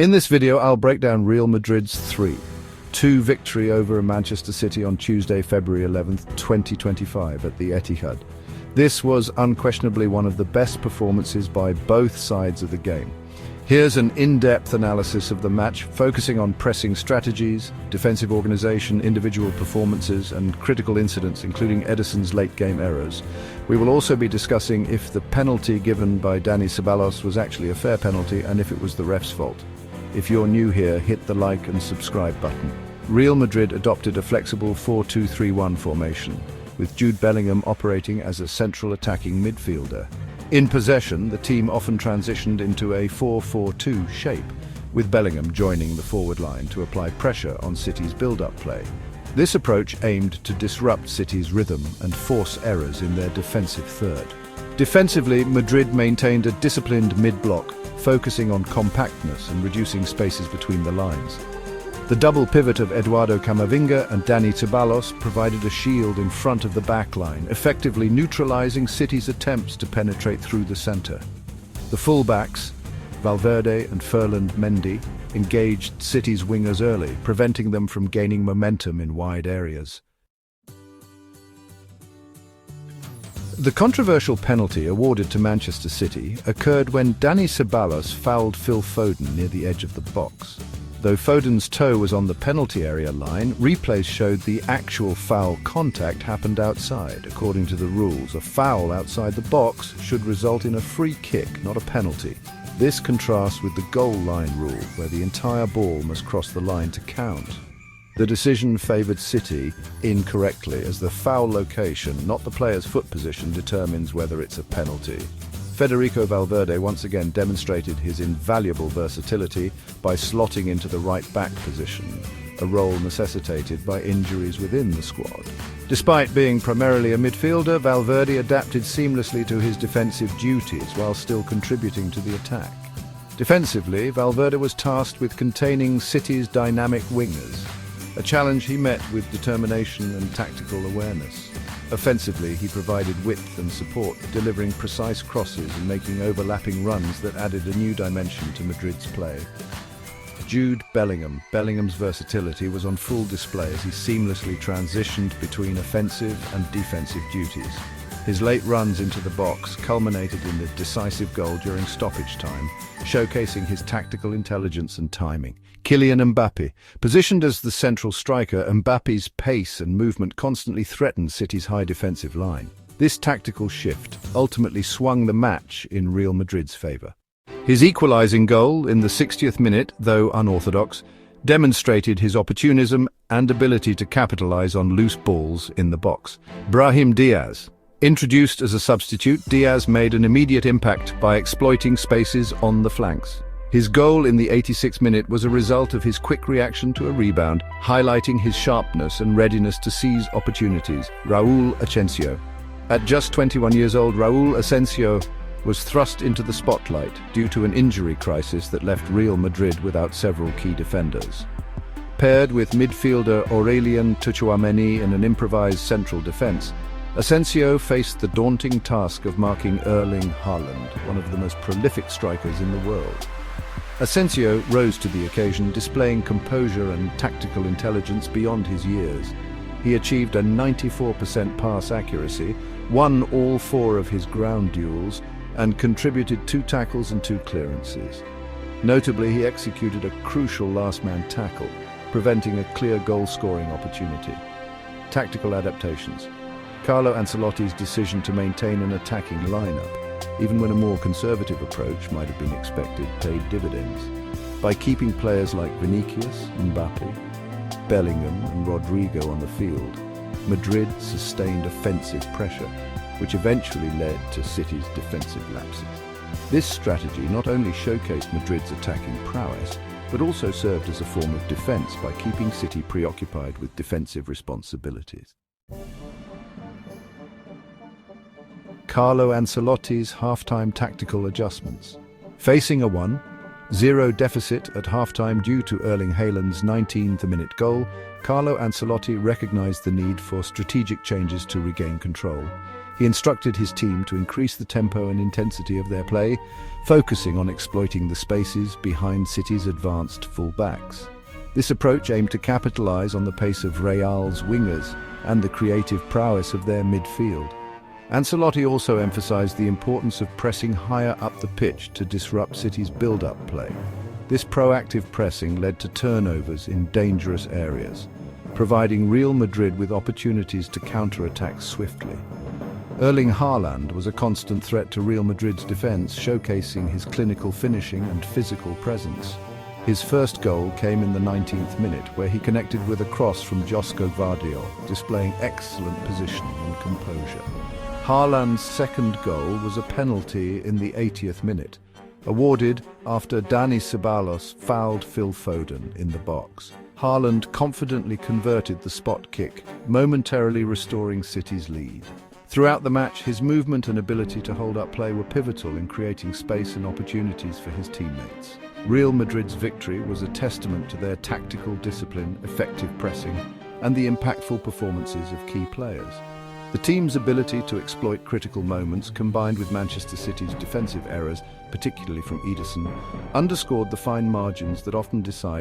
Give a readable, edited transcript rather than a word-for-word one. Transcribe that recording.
In this video, I'll break down Real Madrid's 3-2 victory over Manchester City on Tuesday, February 11th, 2025 at the Etihad. This was unquestionably one of the best performances by both sides of the game. Here's an in-depth analysis of the match, focusing on pressing strategies, defensive organization, individual performances, and critical incidents, including Ederson's late-game errors. We will also be discussing if the penalty given by Dani Ceballos was actually a fair penalty and if it was the ref's fault. If you're new here, hit the like and subscribe button. Real Madrid adopted a flexible 4-2-3-1 formation, with Jude Bellingham operating as a central attacking midfielder. In possession, the team often transitioned into a 4-4-2 shape, with Bellingham joining the forward line to apply pressure on City's build-up play. This approach aimed to disrupt City's rhythm and force errors in their defensive third. Defensively, Madrid maintained a disciplined mid-block, focusing on compactness and reducing spaces between the lines. The double pivot of Eduardo Camavinga and Dani Ceballos provided a shield in front of the back line, effectively neutralizing City's attempts to penetrate through the center. The full-backs, Valverde and Ferland Mendy, engaged City's wingers early, preventing them from gaining momentum in wide areas. The controversial penalty awarded to Manchester City occurred when Dani Ceballos fouled Phil Foden near the edge of the box. Though Foden's toe was on the penalty area line, replays showed the actual foul contact happened outside. According to the rules, a foul outside the box should result in a free kick, not a penalty. This contrasts with the goal line rule, where the entire ball must cross the line to count. The decision favoured City incorrectly, as the foul location, not the player's foot position, determines whether it's a penalty. Federico Valverde once again demonstrated his invaluable versatility by slotting into the right-back position, a role necessitated by injuries within the squad. Despite being primarily a midfielder, Valverde adapted seamlessly to his defensive duties while still contributing to the attack. Defensively, Valverde was tasked with containing City's dynamic wingers, a challenge he met with determination and tactical awareness. Offensively, he provided width and support, delivering precise crosses and making overlapping runs that added a new dimension to Madrid's play. Jude Bellingham. Bellingham's versatility was on full display as he seamlessly transitioned between offensive and defensive duties. His late runs into the box culminated in the decisive goal during stoppage time, showcasing his tactical intelligence and timing. Kylian Mbappé. Positioned as the central striker, Mbappé's pace and movement constantly threatened City's high defensive line. This tactical shift ultimately swung the match in Real Madrid's favour. His equalising goal in the 60th minute, though unorthodox, demonstrated his opportunism and ability to capitalise on loose balls in the box. Brahim Diaz. Introduced as a substitute, Diaz made an immediate impact by exploiting spaces on the flanks. His goal in the 86th minute was a result of his quick reaction to a rebound, highlighting his sharpness and readiness to seize opportunities. Raúl Asensio. At just 21 years old, Raúl Asensio was thrust into the spotlight due to an injury crisis that left Real Madrid without several key defenders. Paired with midfielder Aurélien Tchouaméni in an improvised central defense, Asensio faced the daunting task of marking Erling Haaland, one of the most prolific strikers in the world. Asensio rose to the occasion, displaying composure and tactical intelligence beyond his years. He achieved a 94% pass accuracy, won all 4 of his ground duels, and contributed 2 tackles and 2 clearances. Notably, he executed a crucial last-man tackle, preventing a clear goal-scoring opportunity. Tactical adaptations. Carlo Ancelotti's decision to maintain an attacking lineup, even when a more conservative approach might have been expected, paid dividends. By keeping players like Vinicius, Mbappé, Bellingham and Rodrigo on the field, Madrid sustained offensive pressure, which eventually led to City's defensive lapses. This strategy not only showcased Madrid's attacking prowess, but also served as a form of defense by keeping City preoccupied with defensive responsibilities. Carlo Ancelotti's halftime tactical adjustments. Facing a 1-0 deficit at halftime due to Erling Haaland's 19th-minute goal, Carlo Ancelotti recognized the need for strategic changes to regain control. He instructed his team to increase the tempo and intensity of their play, focusing on exploiting the spaces behind City's advanced full-backs. This approach aimed to capitalize on the pace of Real's wingers and the creative prowess of their midfield. Ancelotti also emphasized the importance of pressing higher up the pitch to disrupt City's build-up play. This proactive pressing led to turnovers in dangerous areas, providing Real Madrid with opportunities to counter-attack swiftly. Erling Haaland was a constant threat to Real Madrid's defense, showcasing his clinical finishing and physical presence. His first goal came in the 19th minute, where he connected with a cross from Josko Gvardiol, displaying excellent positioning and composure. Haaland's second goal was a penalty in the 80th minute, awarded after Dani Ceballos fouled Phil Foden in the box. Haaland confidently converted the spot kick, momentarily restoring City's lead. Throughout the match, his movement and ability to hold up play were pivotal in creating space and opportunities for his teammates. Real Madrid's victory was a testament to their tactical discipline, effective pressing, and the impactful performances of key players. The team's ability to exploit critical moments, combined with Manchester City's defensive errors, particularly from Ederson, underscored the fine margins that often decide